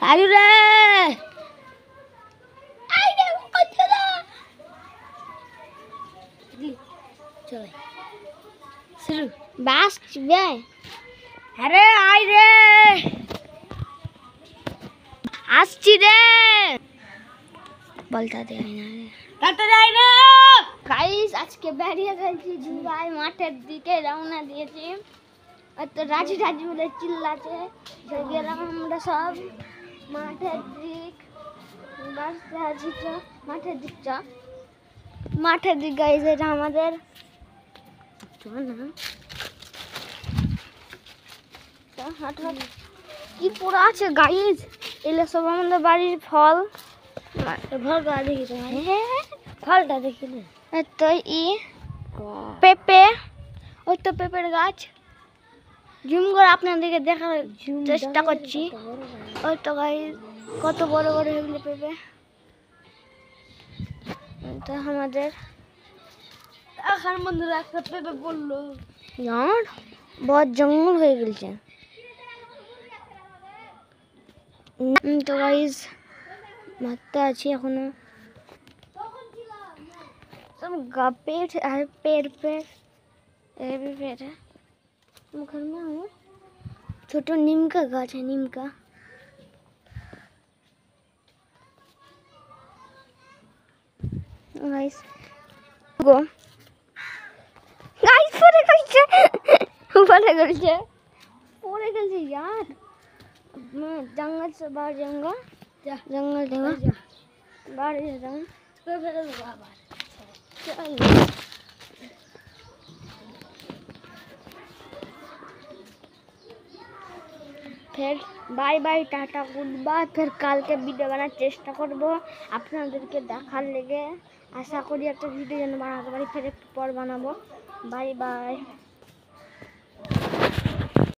আয়ু রে চলে শুরু বাস বে আরে আয় রে আসছি রে বলতে দেয় না রে বলতে দেয় না গাইস আজকে বেরিয়ে গেছি ঝুবাই মাঠের দিকে রওনা দিয়েছি আর তো রাজি রাজি বলে চিল্লাছে গেলাম আমরা সব মাঠের দিক বাসতে আছি তো মাঠের দিক গাইস এটা আমাদের কি পুরো আছে গাইস এগুলো সব আমাদের বাড়ির ফল ফলটা দেখি তো পেঁপে ওই তো পেঁপের গাছ জুম করে আপনাদেরকে দেখার চেষ্টা করছি ওই তো গাইস কত বড় বড় এগুলো পেঁপে তো আমাদের এখন বন্ধুরা একটা পেঁপে পড়লো জান বহুত জঙ্গল হয়ে গেছে তো গাইস মারতে আছি এখনো सब पेड़ है पेड़ पे ये भी पेड़ है घर में हूँ छोटा नीम का गाछ है नीम का गाइस गो गाइस पूरे गल से यार मैं जंगल से बाहर जाऊंगा जंगल जाऊंगा बाहर जाऊंगा फिर bye bye tata goodbye फिर कल के वीडियो बनार चेष्टा करब आपनादेरके देखार लेगे आशा करी एक भिडियो जेन बानाते पारी फिर एक पर बानाबो बाय बाय।